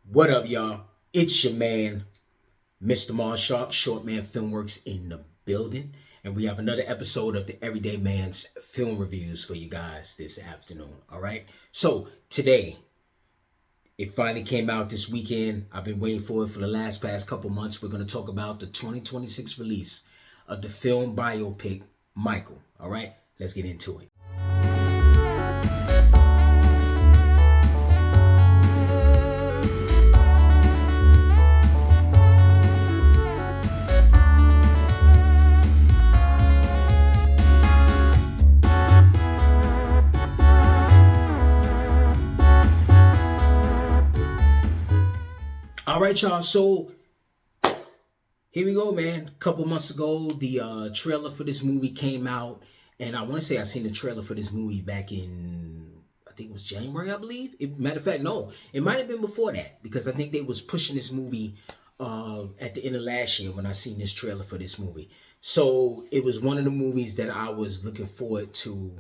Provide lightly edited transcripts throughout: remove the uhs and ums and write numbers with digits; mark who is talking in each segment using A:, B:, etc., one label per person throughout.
A: What up, y'all? It's your man, Mr. Mar Sharp, Shortman Filmworks in the building. And we have another episode of the Everyday Man's Film Reviews for you guys this afternoon. All right. So today, it finally came out this weekend. I've been waiting for it for the past couple months. We're going to talk about the 2026 release of the film biopic, Michael. All right. Let's get into it. All right, y'all. So here we go, man. A couple months ago, the trailer for this movie came out, and I want to say I seen the trailer for this movie back in, I think it was January, I believe. Matter of fact, no, it might have been before that, because I think they was pushing this movie at the end of last year when I seen this trailer for this movie. So it was one of the movies that I was looking forward to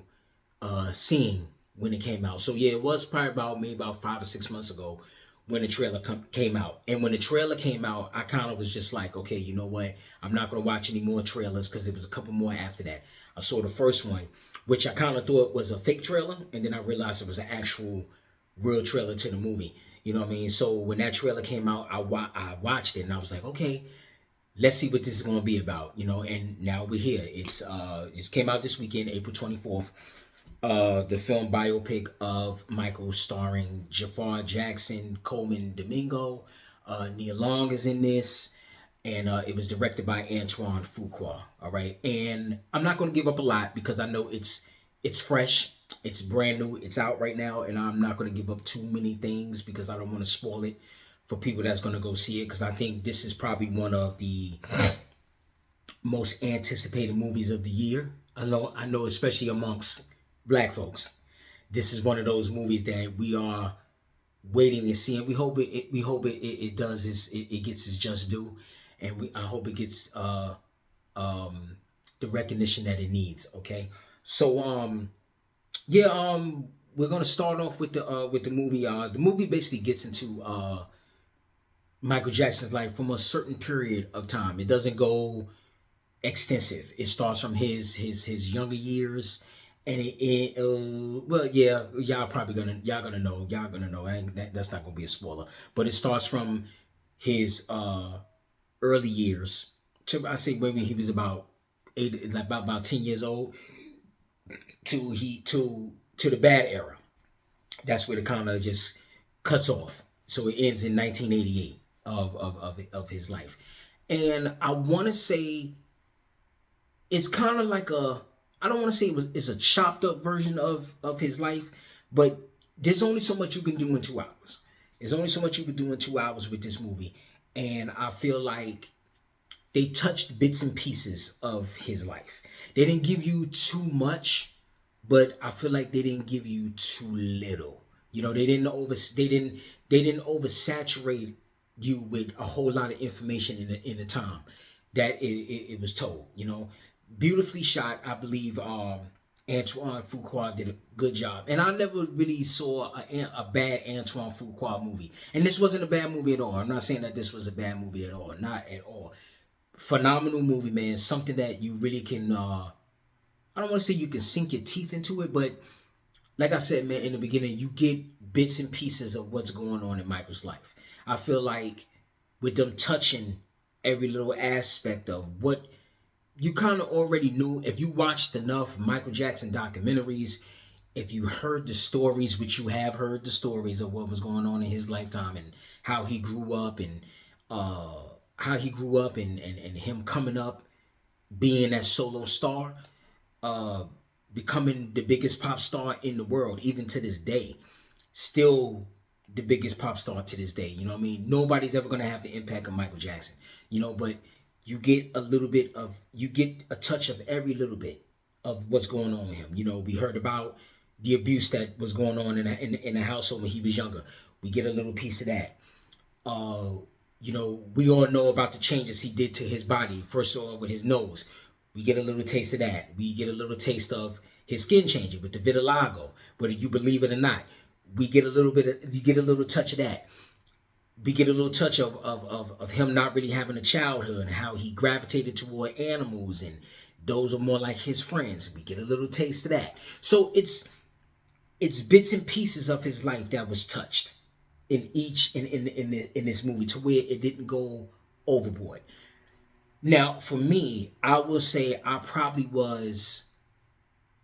A: seeing when it came out. So yeah, it was probably maybe about 5 or 6 months ago when the trailer came out. And when the trailer came out, I kind of was just like, okay, you know what? I'm not going to watch any more trailers because there was a couple more after that. I saw the first one, which I kind of thought was a fake trailer. And then I realized it was an actual real trailer to the movie. You know what I mean? So when that trailer came out, I watched it and I was like, okay, let's see what this is going to be about, you know. And now we're here. It just came out this weekend, April 24th. The film biopic of Michael, starring Jafar Jackson, Coleman Domingo, Nia Long is in this, and it was directed by Antoine Fuqua. All right, and I'm not going to give up a lot because I know it's fresh, it's brand new, it's out right now, and I'm not going to give up too many things because I don't want to spoil it for people that's going to go see it, because I think this is probably one of the most anticipated movies of the year. I know, especially amongst Black folks, this is one of those movies that we are waiting to see, and we hope it does it gets its just due, and I hope it gets the recognition that it needs. Okay, so we're gonna start off with the movie. The movie basically gets into Michael Jackson's life from a certain period of time. It doesn't go extensive. It starts from his younger years. And well, yeah, y'all gonna know. That's not gonna be a spoiler. But it starts from his early years to, I say, maybe he was about 8, like about 10 years old, to the bad era. That's where it kind of just cuts off. So it ends in 1988 of his life, and I want to say it's kind of like I don't want to say it's a chopped up version of his life, but there's only so much you can do in 2 hours. There's only so much you can do in 2 hours with this movie. And I feel like they touched bits and pieces of his life. They didn't give you too much, but I feel like they didn't give you too little. You know, they didn't oversaturate you with a whole lot of information in the time that it was told, you know. Beautifully shot. I believe Antoine Fuqua did a good job, and I never really saw a bad Antoine Fuqua movie, and this wasn't a bad movie at all. I'm not saying that this was a bad movie at all, not at all. Phenomenal movie, man. Something that you really can I don't want to say you can sink your teeth into it, but like I said, man, in the beginning, you get bits and pieces of what's going on in Michael's life. I feel like with them touching every little aspect of what you kind of already knew. If you watched enough Michael Jackson documentaries, if you heard the stories, which you have heard the stories of what was going on in his lifetime and how he grew up, and and him coming up, being that solo star, becoming the biggest pop star in the world, even to this day, still the biggest pop star to this day. You know what I mean? Nobody's ever going to have the impact of Michael Jackson, you know, but you get a touch of every little bit of what's going on with him. You know, we heard about the abuse that was going on in the household when he was younger. We get a little piece of that. You know, we all know about the changes he did to his body. First of all, with his nose, we get a little taste of that. We get a little taste of his skin changing with the vitiligo, whether you believe it or not. You get a little touch of that. we get a little touch of him not really having a childhood and how he gravitated toward animals, and those are more like his friends. We get a little taste of that. So it's bits and pieces of his life that was touched in each in this movie, to where it didn't go overboard. Now, for me, I will say I probably was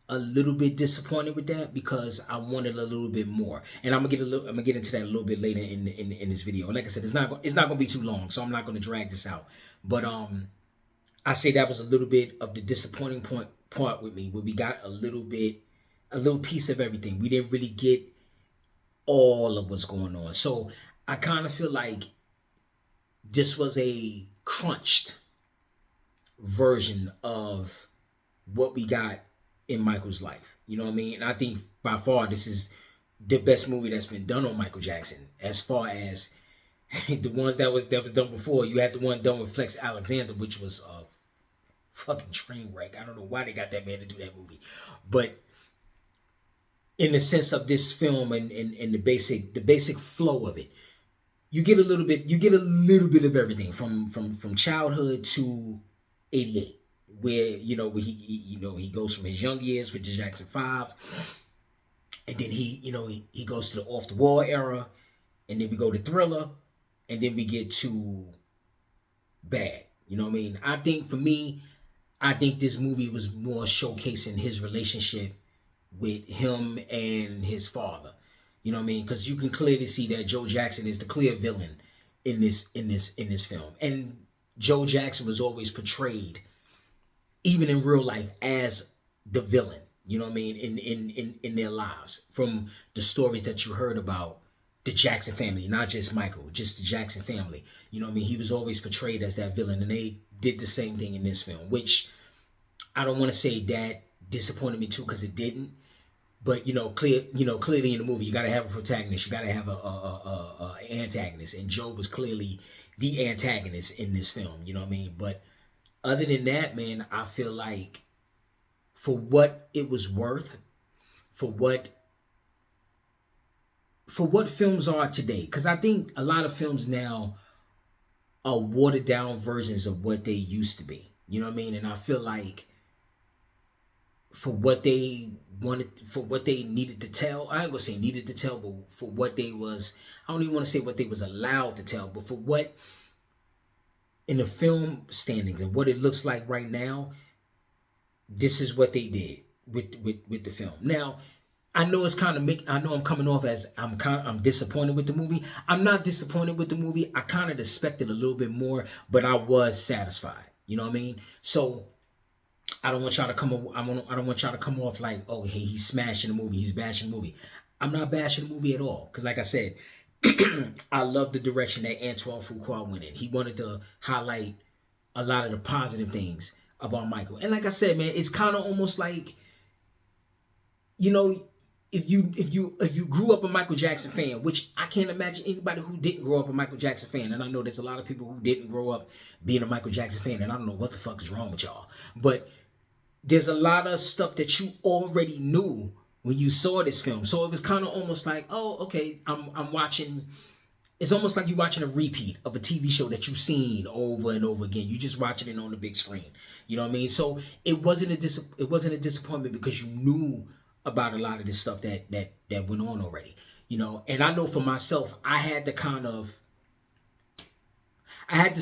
A: a little bit disappointed with that, because I wanted a little bit more, and I'm gonna get into that a little bit later in this video. And like I said, it's not gonna be too long, so I'm not gonna drag this out. But I say that was a little bit of the disappointing part with me, where we got a little piece of everything. We didn't really get all of what's going on. So I kind of feel like this was a crunched version of what we got in Michael's life. You know what I mean? And I think by far this is the best movie that's been done on Michael Jackson. As far as the ones that was done before, you had the one done with Flex Alexander, which was a fucking train wreck. I don't know why they got that man to do that movie. But in the sense of this film and the basic flow of it, you get a little bit of everything from childhood to 88, where he goes from his young years with the Jackson 5, and then he goes to the off the wall era, and then we go to Thriller, and then we get to Bad. You know what I mean? I think for me, this movie was more showcasing his relationship with him and his father. You know what I mean? Because you can clearly see that Joe Jackson is the clear villain in this film. And Joe Jackson was always portrayed, even in real life, as the villain. You know what I mean? In their lives, from the stories that you heard about the Jackson family, not just Michael, just the Jackson family. You know what I mean? He was always portrayed as that villain, and they did the same thing in this film, which I don't want to say that disappointed me too, because it didn't. But clearly in the movie, you got to have a protagonist, you got to have a antagonist, and Joe was clearly the antagonist in this film. You know what I mean? But other than that, man, I feel like for what it was worth, for what films are today, because I think a lot of films now are watered down versions of what they used to be. You know what I mean? And I feel like for what they wanted, for what they needed to tell, I ain't gonna say needed to tell, but for what they was, I don't even want to say what they was allowed to tell, but for what in the film standings and what it looks like right now, this is what they did with the film. Now, I know it's kind of I know I'm coming off as I'm disappointed with the movie. I'm not disappointed with the movie. I kind of expected a little bit more, but I was satisfied. You know what I mean? So I don't want y'all to come off like, oh, hey, he's smashing the movie, he's bashing the movie. I'm not bashing the movie at all, because like I said, I love the direction that Antoine Fuqua went in. He wanted to highlight a lot of the positive things about Michael. And like I said, man, it's kind of almost like, if you grew up a Michael Jackson fan, which I can't imagine anybody who didn't grow up a Michael Jackson fan, and I know there's a lot of people who didn't grow up being a Michael Jackson fan, and I don't know what the fuck is wrong with y'all, but there's a lot of stuff that you already knew when you saw this film. So it was kind of almost like, oh, okay, I'm watching. It's almost like you're watching a repeat of a TV show that you've seen over and over again. You're just watching it on the big screen. You know what I mean? So it wasn't a disappointment, because you knew about a lot of this stuff that went on already. And I know for myself, I had to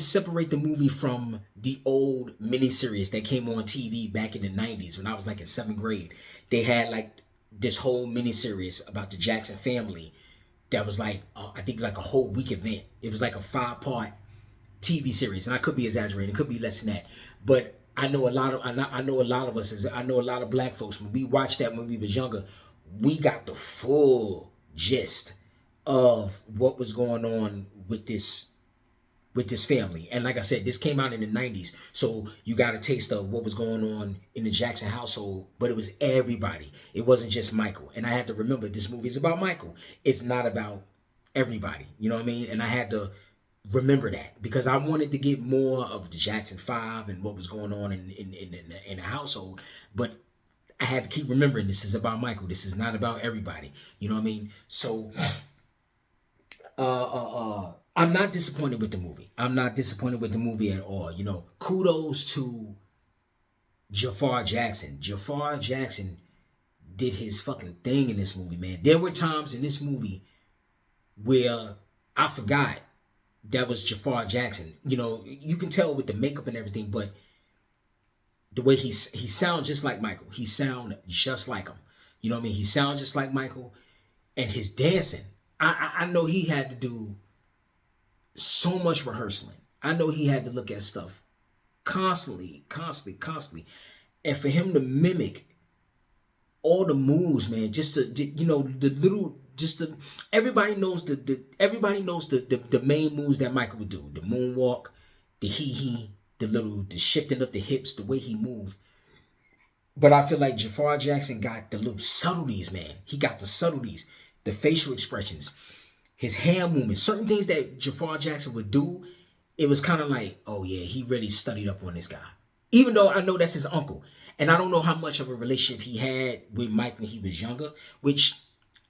A: separate the movie from the old miniseries that came on TV back in the 90s when I was like in 7th grade. They had like this whole miniseries about the Jackson family that was like, I think like a whole week event. It was like a 5-part TV series, and I could be exaggerating, it could be less than that. But I know a lot of us, I know a lot of black folks, when we watched that when we was younger, we got the full gist of what was going on with this family. And like I said, this came out in the 90s, so you got a taste of what was going on in the Jackson household, but it was everybody. It wasn't just Michael. And I had to remember, this movie is about Michael. It's not about everybody. You know what I mean? And I had to remember that, because I wanted to get more of the Jackson 5 and what was going on in the household, but I had to keep remembering, this is about Michael. This is not about everybody. You know what I mean? So I'm not disappointed with the movie. I'm not disappointed with the movie at all. Kudos to Jafar Jackson. Jafar Jackson did his fucking thing in this movie, man. There were times in this movie where I forgot that was Jafar Jackson. You can tell with the makeup and everything, but the way he sounds just like Michael. He sound just like him. You know what I mean? He sounds just like Michael. And his dancing, I know he had to do so much rehearsing. I know he had to look at stuff constantly. And for him to mimic all the moves, man, just to, the little, just the, everybody knows the main moves that Michael would do. The moonwalk, the hee, the shifting of the hips, the way he moved. But I feel like Jafar Jackson got the little subtleties, man. He got the subtleties, the facial expressions, his hand movements, certain things that Jafar Jackson would do. It was kind of like, oh yeah, he really studied up on this guy. Even though I know that's his uncle. And I don't know how much of a relationship he had with Mike when he was younger, which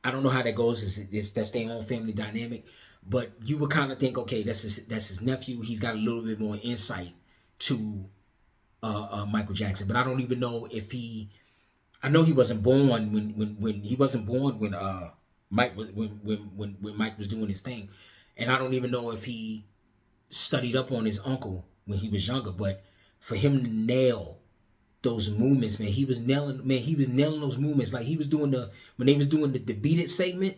A: I don't know how that goes. That's their own family dynamic. But you would kind of think, okay, that's his nephew. He's got a little bit more insight to Michael Jackson. But I don't even know if I know he wasn't born when he wasn't born when Mike was when Mike was doing his thing. And I don't even know if he studied up on his uncle when he was younger. But for him to nail those movements, man, he was nailing those movements. Like he was doing when they was doing the Beat It segment,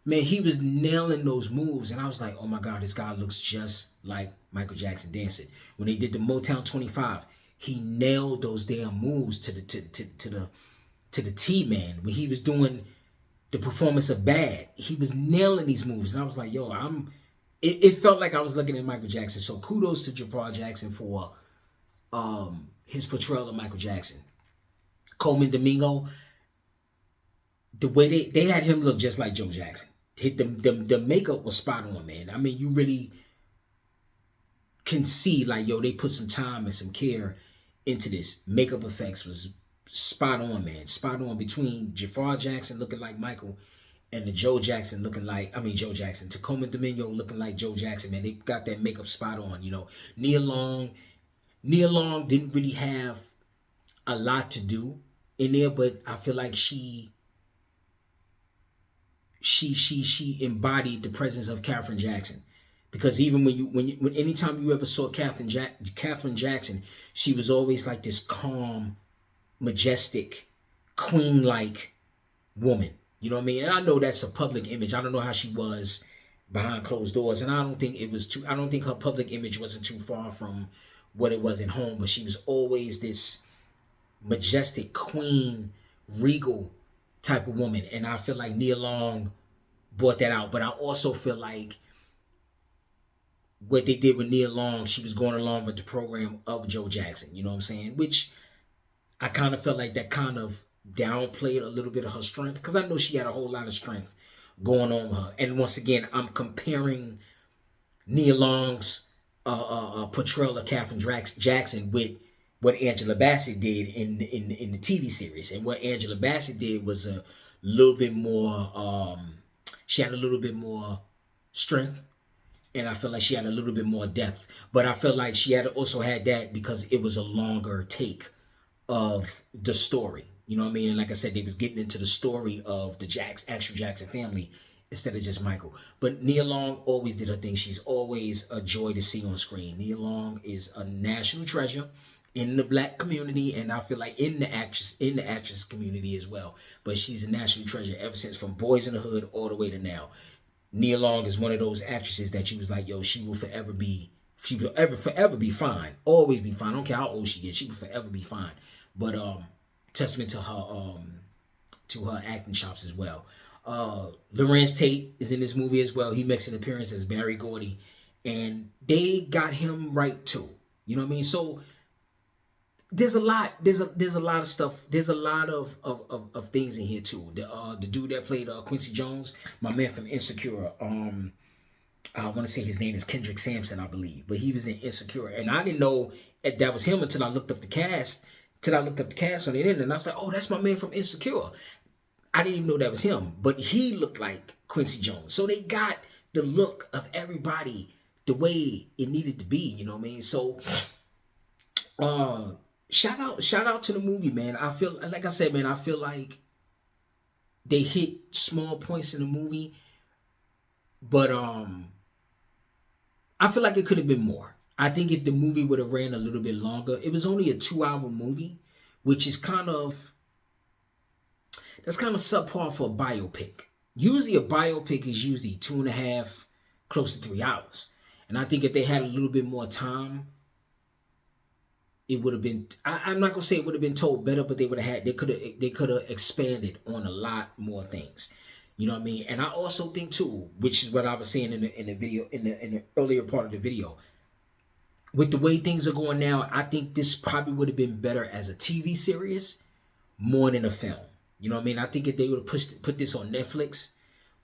A: man, he was nailing those moves. And I was like, oh my God, this guy looks just like Michael Jackson dancing. When they did the Motown 25, he nailed those damn moves to the T, man. When he was doing the performance of Bad, he was nailing these moves. And I was like, yo, it felt like I was looking at Michael Jackson. So kudos to Jafar Jackson for his portrayal of Michael Jackson. Coleman Domingo, the way they had him look just like Joe Jackson. The makeup was spot on, man. I mean, you really can see like, yo, they put some time and some care into this. Makeup effects was spot on, man. Spot on between Jafar Jackson looking like Michael and the Joe Jackson to Coleman Domingo looking like Joe Jackson, man. They got that makeup spot on, Nia Long didn't really have a lot to do in there, but I feel like she embodied the presence of Katherine Jackson. Because even when anytime you ever saw Katherine Jackson, she was always like this calm, majestic, queen-like woman. You know what I mean? And I know that's a public image. I don't know how she was behind closed doors, and I don't think her public image wasn't too far from what it was at home, but she was always this majestic queen, regal type of woman. And I feel like Nia Long brought that out. But I also feel like what they did with Nia Long, she was going along with the program of Joe Jackson, you know what I'm saying? Which I kind of felt like that kind of downplayed a little bit of her strength, because I know she had a whole lot of strength going on with her. And once again, I'm comparing Nia Long's portrayal of Katherine Jackson with what Angela Bassett did in the TV series. And what Angela Bassett did was a little bit more, she had a little bit more strength, and I feel like she had a little bit more depth. But I feel like she also had that because it was a longer take of the story. You know what I mean? And like I said, they was getting into the story of the actual Jackson family instead of just Michael. But Nia Long always did her thing. She's always a joy to see on screen. Nia Long is a national treasure in the black community, and I feel like in the actress community as well. But she's a national treasure ever since, from Boys in the Hood all the way to now. Nia Long is one of those actresses that you was like, yo, she will forever be fine, always be fine. I don't care how old she is, she will forever be fine. But testament to her acting chops as well. Lorenz Tate is in this movie as well. He makes an appearance as Barry Gordy, and they got him right too. You know what I mean? So there's a lot of stuff. There's a lot of things in here too. The dude that played Quincy Jones, my man from Insecure. I want to say his name is Kendrick Sampson, I believe, but he was in Insecure, and I didn't know that was him until I looked up the cast. On the internet, and I was like, oh, that's my man from Insecure. I didn't even know that was him, but he looked like Quincy Jones. So they got the look of everybody the way it needed to be. You know what I mean? So, shout out to the movie, man. I feel like I said, man. I feel like they hit small points in the movie, but I feel like it could have been more. I think if the movie would have ran a little bit longer, it was only a 2-hour movie, which is that's kind of subpar for a biopic. Usually a biopic is usually 2.5, close to 3 hours. And I think if they had a little bit more time, it would have been, I'm not gonna say it would have been told better, but they could have expanded on a lot more things. You know what I mean? And I also think too, which is what I was saying in the video, in the earlier part of the video, with the way things are going now, I think this probably would have been better as a TV series more than a film. You know what I mean? I think if they would have put this on Netflix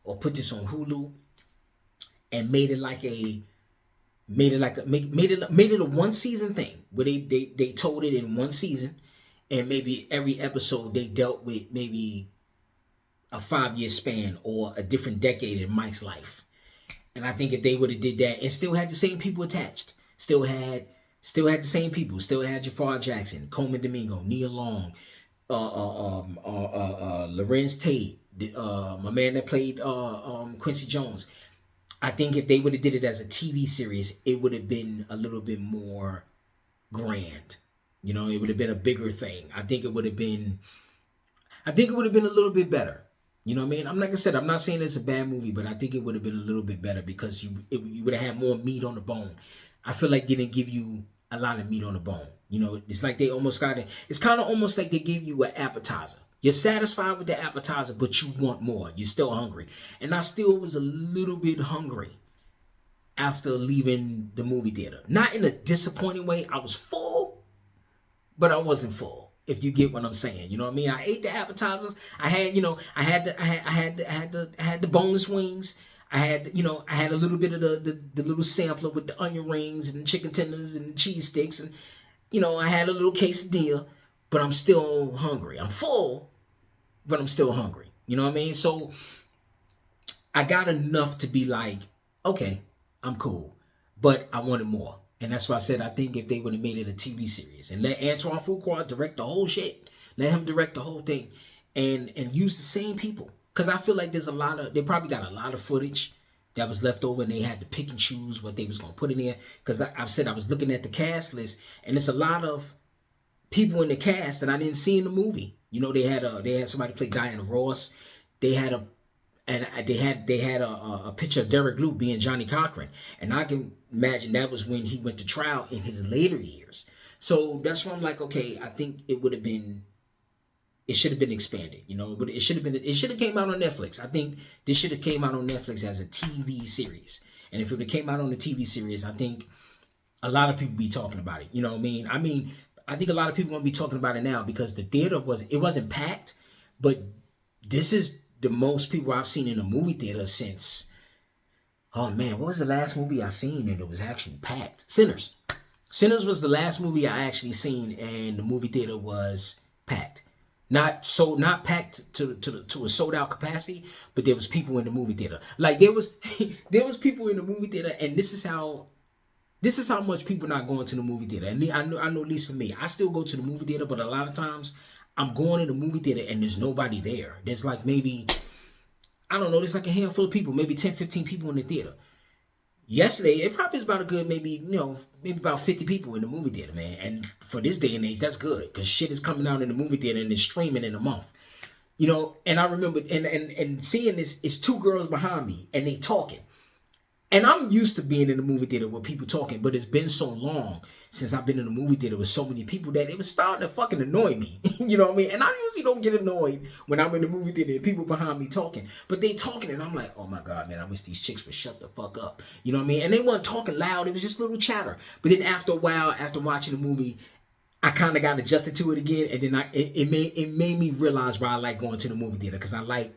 A: or put this on Hulu and made it a 1-season thing where they told it in 1 season, and maybe every episode they dealt with maybe a 5-year span or a different decade in Mike's life. And I think if they would have did that and still had the same people attached, still had the same people, still had Jafar Jackson, Coleman Domingo, Nia Long, Lorenz Tate, my man that played Quincy Jones. I think if they would have did it as a TV series, it would have been a little bit more grand. You know, it would have been a bigger thing. I think it would have been a little bit better. You know what I mean? Like I said, I'm not saying it's a bad movie, but I think it would have been a little bit better because you would have had more meat on the bone. I feel like they didn't give you a lot of meat on the bone. You know, it's like they almost got it. It's kind of almost like they gave you an appetizer. You're satisfied with the appetizer, but you want more. You're still hungry. And I still was a little bit hungry after leaving the movie theater. Not in a disappointing way. I was full, but I wasn't full. If you get what I'm saying, you know what I mean. I ate the appetizers. I had the boneless wings. I had a little bit of the little sampler with the onion rings and chicken tenders and cheese sticks, and I had a little quesadilla. But I'm still hungry. I'm full, but I'm still hungry. You know what I mean? So I got enough to be like, okay, I'm cool, but I wanted more. And that's why I said I think if they would have made it a TV series and let Antoine Fuqua direct the whole shit, let him direct the whole thing, and use the same people. Because I feel like they probably got a lot of footage that was left over and they had to pick and choose what they was going to put in there. Because I've said I was looking at the cast list and it's a lot of people in the cast that I didn't see in the movie. You know, they had somebody play Diana Ross. They had a picture of Derek Luke being Johnny Cochran, and I can imagine that was when he went to trial in his later years. So that's why I'm like, okay, I think it should have been expanded. You know, but it should have came out on Netflix. I think this should have came out on Netflix as a TV series. And if it would have came out on the TV series, I think a lot of people be talking about it. You know what I mean? I think a lot of people won't be talking about it now because the theater wasn't packed, but this is the most people I've seen in a movie theater since, oh man, what was the last movie I seen and it was actually packed? Sinners. Sinners was the last movie I actually seen and the movie theater was packed. Not packed to a sold out capacity, but there was people in the movie theater. Like there was people in the movie theater, and this is how much people not going to the movie theater. And I know at least for me, I still go to the movie theater, but a lot of times I'm going to the movie theater and there's nobody there. There's like maybe, I don't know, there's like a handful of people, maybe 10, 15 people in the theater. Yesterday, it probably is about a good maybe about 50 people in the movie theater, man. And for this day and age, that's good because shit is coming out in the movie theater and it's streaming in a month. You know, and I remember and seeing this, it's 2 girls behind me and they talking. And I'm used to being in the movie theater with people talking, but it's been so long since I've been in the movie theater with so many people that it was starting to fucking annoy me. You know what I mean? And I usually don't get annoyed when I'm in the movie theater and people behind me talking. But they talking and I'm like, oh my God, man, I wish these chicks would shut the fuck up. You know what I mean? And they weren't talking loud. It was just a little chatter. But then after a while, after watching the movie, I kind of got adjusted to it again. And then it made me realize why I like going to the movie theater, because I like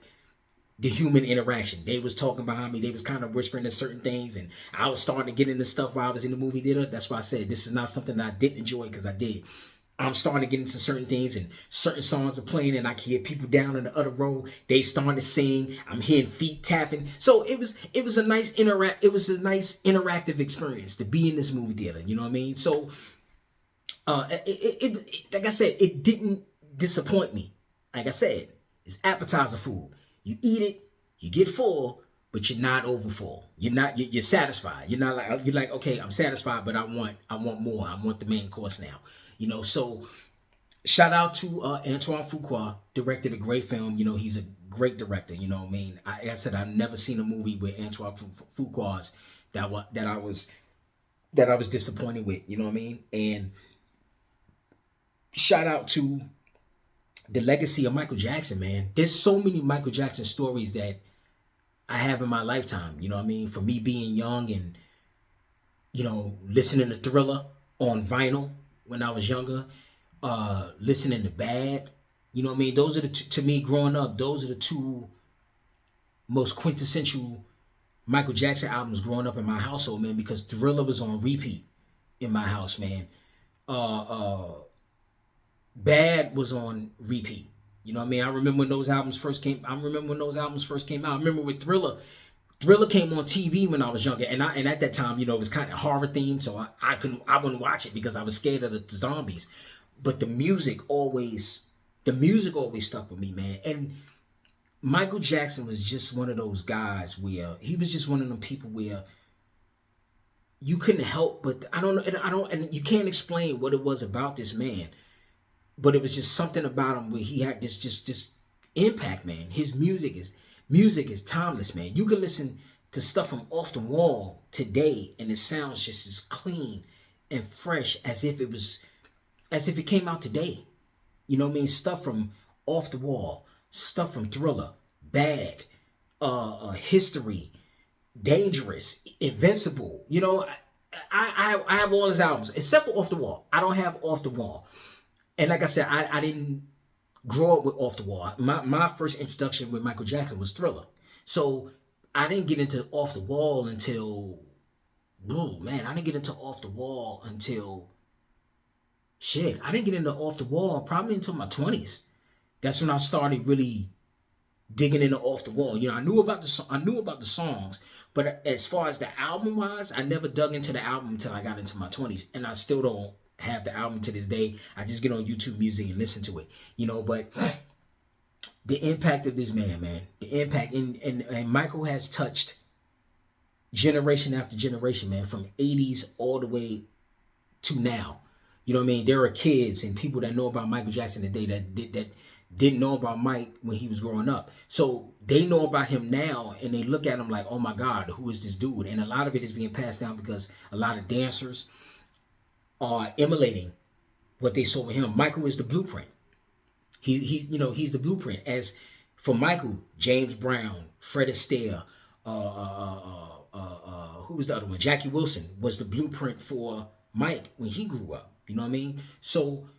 A: the human interaction. They was talking behind me. They was kind of whispering to certain things. And I was starting to get into stuff while I was in the movie theater. That's why I said this is not something that I didn't enjoy, because I did. I'm starting to get into certain things, and certain songs are playing, and I can hear people down in the other row. They starting to sing. I'm hearing feet tapping. So it was a nice interactive experience to be in this movie theater. You know what I mean? So like I said, it didn't disappoint me. Like I said, it's appetizer food. You eat it, you get full, but you're not over full. You're satisfied. You're like, okay, I'm satisfied, but I want more. I want the main course now. So shout out to Antoine Fuqua, directed a great film. He's a great director. You know what I mean? Like I said, I've never seen a movie with Antoine Fuqua's that I was disappointed with. You know what I mean? And shout out to the legacy of Michael Jackson, man. There's so many Michael Jackson stories that I have in my lifetime. You know what I mean? For me being young and, listening to Thriller on vinyl when I was younger, listening to Bad. You know what I mean? Those are to me growing up, those are the two most quintessential Michael Jackson albums growing up in my household, man, because Thriller was on repeat in my house, man. Bad was on repeat. You know what I mean? I remember when those albums first came. I remember when out. I remember with Thriller came on TV when I was younger, and at that time, it was kind of horror themed, so I wouldn't watch it because I was scared of the zombies. But the music always stuck with me, man. And Michael Jackson was just one of those guys where he was just one of them people where you couldn't help but and you can't explain what it was about this man. But it was just something about him where he had this impact, man. His music is timeless, man. You can listen to stuff from Off the Wall today, and it sounds just as clean and fresh as if it came out today. You know what I mean? Stuff from Off the Wall, stuff from Thriller, Bad, History, Dangerous, Invincible. I have all his albums except for Off the Wall. I don't have Off the Wall. And like I said, I didn't grow up with Off the Wall. My first introduction with Michael Jackson was Thriller. So I didn't get into Off the Wall until, I didn't get into Off the Wall until, I didn't get into Off the Wall probably until my 20s. That's when I started really digging into Off the Wall. I knew about the songs, but as far as the album wise, I never dug into the album until I got into my 20s. And I still don't have the album to this day. I just get on YouTube Music and listen to it, but the impact of this man, the impact and Michael has touched generation after generation, man, from 80s all the way to now. You know what I mean? There are kids and people that know about Michael Jackson today that didn't know about Mike when he was growing up. So they know about him now and they look at him like, oh my God, who is this dude? And a lot of it is being passed down because a lot of dancers are emulating what they saw with him. Michael is the blueprint. He's the blueprint. As for Michael, James Brown, Fred Astaire, who was the other one? Jackie Wilson was the blueprint for Mike when he grew up. You know what I mean? So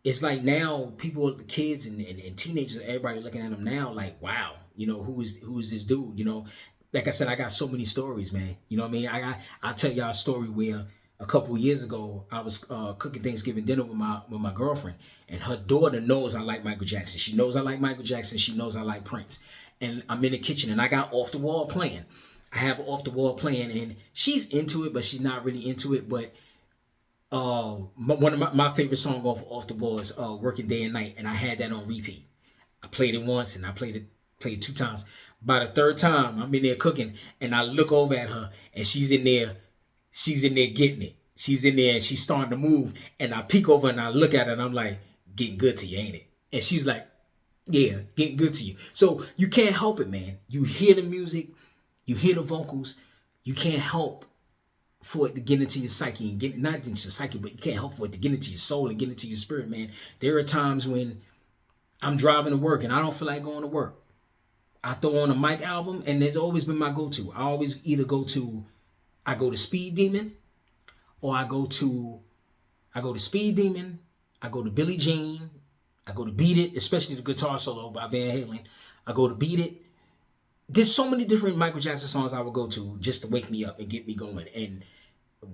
A: it's like now people, the kids and teenagers, everybody looking at him now like, wow, who is this dude? Like I said, I got so many stories, man. You know what I mean? I'll tell y'all a story where a couple of years ago, I was cooking Thanksgiving dinner with my girlfriend, and her daughter knows I like Michael Jackson. She knows I like Michael Jackson. She knows I like Prince. And I'm in the kitchen, and I got Off the Wall playing. I have Off the Wall playing, and she's into it, but she's not really into it. But one of my favorite songs off the Wall is Working Day and Night, and I had that on repeat. I played it once, and I played it 2 times. By the 3rd time, I'm in there cooking, and I look over at her, and she's in there getting it. She's in there and she's starting to move. And I peek over and I look at her and I'm like, getting good to you, ain't it? And she's like, yeah, getting good to you. So you can't help it, man. You hear the music, you hear the vocals, you can't help for it to get into your psyche and get not into your psyche, but you can't help for it to get into your soul and get into your spirit, man. There are times when I'm driving to work and I don't feel like going to work. I throw on a Mike album, and there's always been my go-to. I always either go to Speed Demon, or I go to Speed Demon, I go to Billie Jean, I go to Beat It, especially the guitar solo by Van Halen. I go to Beat It. There's so many different Michael Jackson songs I would go to just to wake me up and get me going. And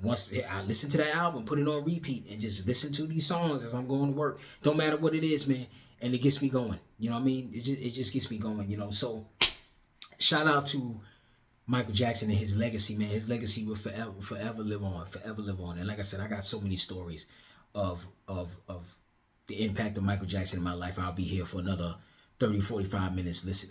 A: once I listen to that album, put it on repeat, and just listen to these songs as I'm going to work. Don't matter what it is, man. And it gets me going. You know what I mean? It just gets me going, you know. So shout out to Michael Jackson and his legacy, man. His legacy will forever live on, forever live on. And like I said, I got so many stories of the impact of Michael Jackson in my life. I'll be here for another 30, 45 minutes listen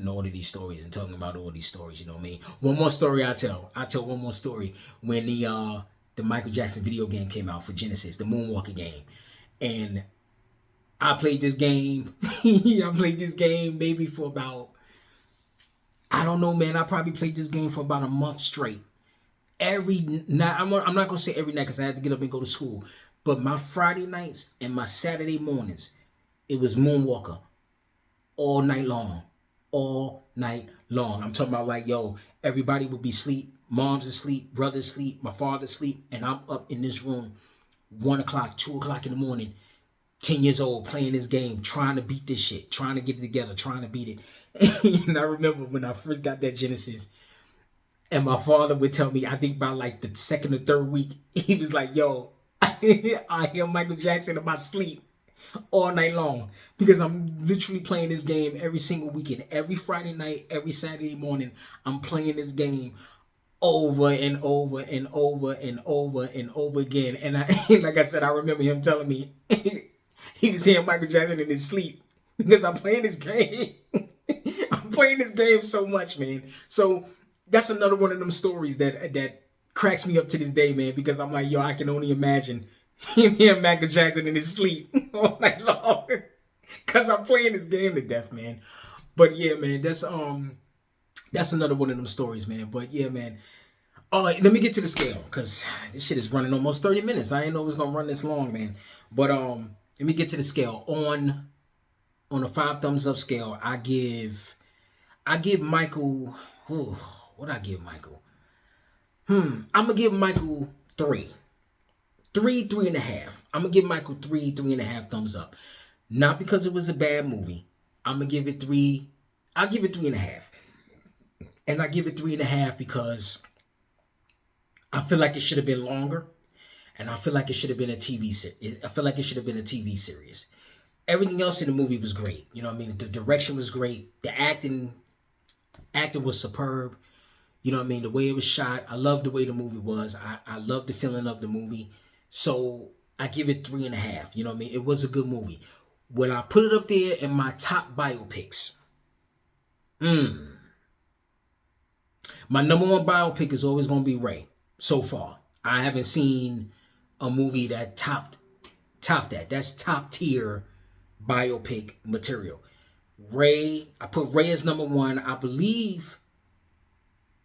A: to all of these stories and talking about all these stories, you know what I mean? One more story I'll tell one more story. When the Michael Jackson video game came out for Genesis, the Moonwalker game. And I played this game. I played this game maybe for about, I don't know, man. I probably played this game for about a month straight. Every night, I'm not going to say every night because I had to get up and go to school. But my Friday nights and my Saturday mornings, it was Moonwalker all night long. All night long. I'm talking about like, yo, everybody would be asleep. Mom's asleep, brother's asleep, my father's asleep. And I'm up in this room 1 o'clock, 2 o'clock in the morning, 10 years old, playing this game, trying to beat this shit, trying to get it together, trying to beat it. And I remember when I first got that Genesis, and my father would tell me, I think by like the second or third week, he was like, yo, I hear Michael Jackson in my sleep all night long because I'm literally playing this game every single weekend. Every Friday night, every Saturday morning, I'm playing this game over and over and over and over and over again. And like I said, I remember him telling me he was hearing Michael Jackson in his sleep because I'm playing this game. I'm playing this game so much, man. So that's another one of them stories that cracks me up to this day, man, because I'm like, yo, I can only imagine him hearing Michael Jackson in his sleep all night long because I'm playing this game to death, man. But yeah, man, that's another one of them stories, man. But yeah, man. All right, let me get to the scale because this shit is running almost 30 minutes. I didn't know it was gonna run this long, man. But let me get to the scale. On a 5 thumbs up scale, I give Michael. What I give Michael? I'm gonna give Michael 3, 3.5. I'm gonna give Michael 3.5 thumbs up. Not because it was a bad movie. I'm gonna give it 3. I'll give it 3.5. And I give it 3.5 because I feel like it should have been longer, and I feel like it should have been a TV series. I feel like it should have been a TV series. Everything else in the movie was great. You know what I mean? The direction was great. The acting was superb. You know what I mean? The way it was shot. I love the way the movie was. I love the feeling of the movie. So I give it 3.5. You know what I mean? It was a good movie. When I put it up there in my top biopics, my number one biopic is always going to be Ray. So far, I haven't seen a movie that topped that. That's top tier biopic material. Ray, I put Ray as number 1. I believe,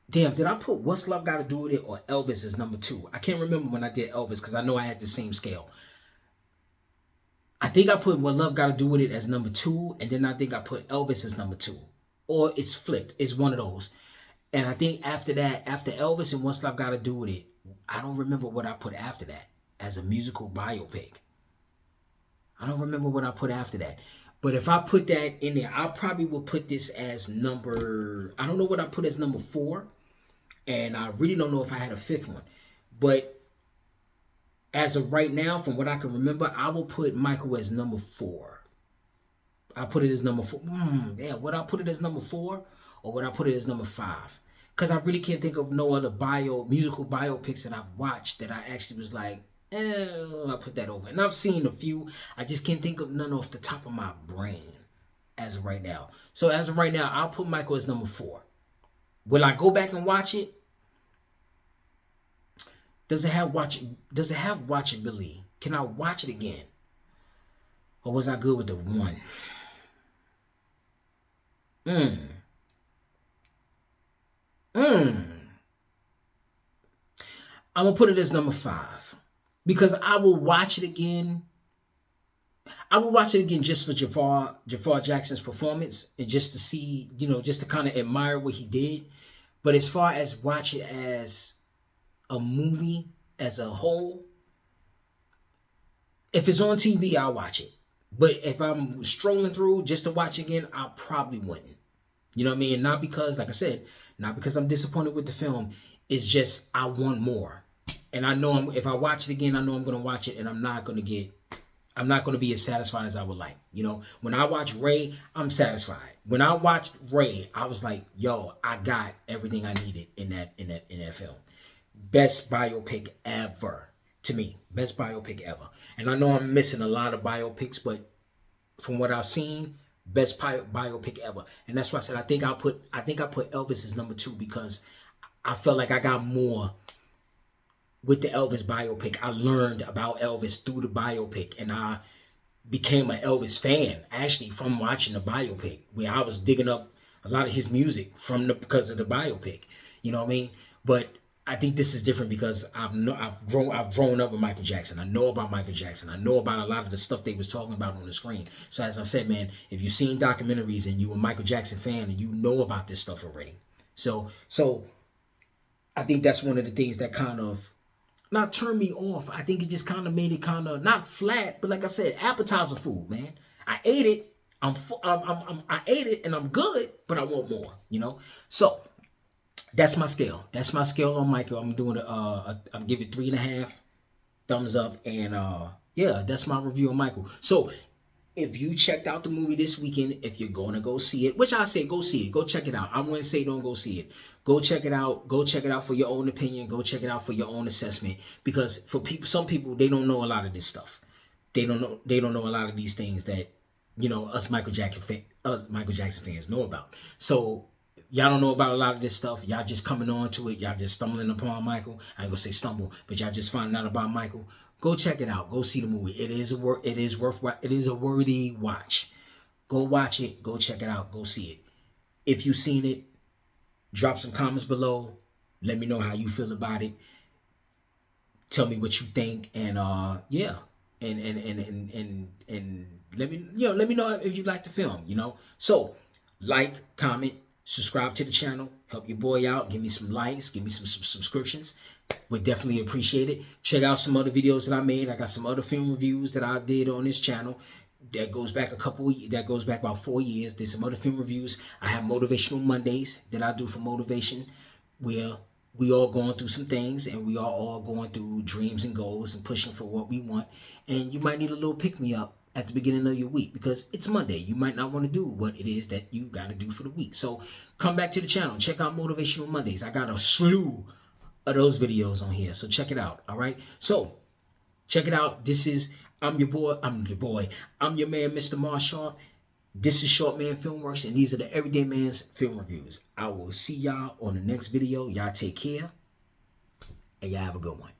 A: damn, did I put What's Love Got to Do with It or Elvis as number 2? I can't remember when I did Elvis because I know I had the same scale. I think I put What Love Got to Do with It as number 2, and then I think I put Elvis as number 2. Or it's flipped. It's one of those. And I think after that, after Elvis and What's Love Got to Do with It, I don't remember what I put after that as a musical biopic. I don't remember what I put after that. But if I put that in there, I probably will put this as number, I don't know what I put as number 4. And I really don't know if I had a 5th one. But as of right now, from what I can remember, I will put Michael as number 4. I put it as number 4. Damn, would I put it as number 4? Or would I put it as number 5? Because I really can't think of no other musical biopics that I've watched that I actually was like, I put that over. And I've seen a few. I just can't think of none off the top of my brain as of right now. So as of right now, I'll put Michael as number 4. Will I go back and watch it? Does it have watchability? Can I watch it again? Or was I good with the 1? I'm going to put it as number 5 because I will watch it again. I will watch it again just for Jafar Jackson's performance and just to see, just to kind of admire what he did. But as far as watch it as a movie as a whole, if it's on TV, I'll watch it. But if I'm strolling through just to watch again, I probably wouldn't. You know what I mean? Not because, like I said, not because I'm disappointed with the film. It's just I want more. And I know if I watch it again, I know I'm gonna watch it, and I'm not gonna be as satisfied as I would like. You know, when I watch Ray, I'm satisfied. When I watched Ray, I was like, yo, I got everything I needed in that film. Best biopic ever to me. Best biopic ever. And I know I'm missing a lot of biopics, but from what I've seen, best biopic ever. And that's why I said I think I put Elvis as number 2, because I felt like I got more with the Elvis biopic. I learned about Elvis through the biopic, and I became an Elvis fan actually from watching the biopic, where I was digging up a lot of his music because of the biopic. You know what I mean? But I think this is different because I've grown up with Michael Jackson. I know about Michael Jackson. I know about a lot of the stuff they was talking about on the screen. So as I said, man, if you've seen documentaries and you a Michael Jackson fan, you know about this stuff already. So I think that's one of the things that kind of not turned me off. I think it just kind of made it kind of not flat, but like I said, appetizer food, man. I ate it. I ate it and I'm good, but I want more, you know? So that's my scale. That's my scale on Michael. I'm doing I'm giving 3.5 thumbs up, and yeah, that's my review on Michael. So if you checked out the movie this weekend, if you're going to go see it, which I say go see it, go check it out. I wouldn't say don't go see it. Go check it out. Go check it out for your own opinion. Go check it out for your own assessment. Because for some people, they don't know a lot of this stuff. They don't know a lot of these things that, you know, us Michael Jackson fans know about. So y'all don't know about a lot of this stuff. Y'all just coming on to it. Y'all just stumbling upon Michael. I ain't gonna say stumble, but y'all just finding out about Michael. Go check it out. Go see the movie. It is a worthy watch. Go watch it. Go check it out. Go see it. If you've seen it, drop some comments below. Let me know how you feel about it. Tell me what you think, and yeah, and let me know if you like the film. You know, so like, comment, subscribe to the channel. Help your boy out. Give me some likes. Give me some subscriptions. Would definitely appreciate it. Check out some other videos that I made. I got some other film reviews that I did on this channel. That goes back about 4 years. There's some other film reviews. I have Motivational Mondays that I do for motivation, where we all going through some things, and we are all going through dreams and goals and pushing for what we want. And you might need a little pick-me-up at the beginning of your week, because it's Monday. You might not want to do what it is that you got to do for the week. So come back to the channel. Check out Motivational Mondays. I got a slew of those videos on here. So check it out. All right. So check it out. I'm your man, Mr. Marshall. This is Short Man Filmworks, and these are the Everyday Man's Film Reviews. I will see y'all on the next video. Y'all take care, and y'all have a good one.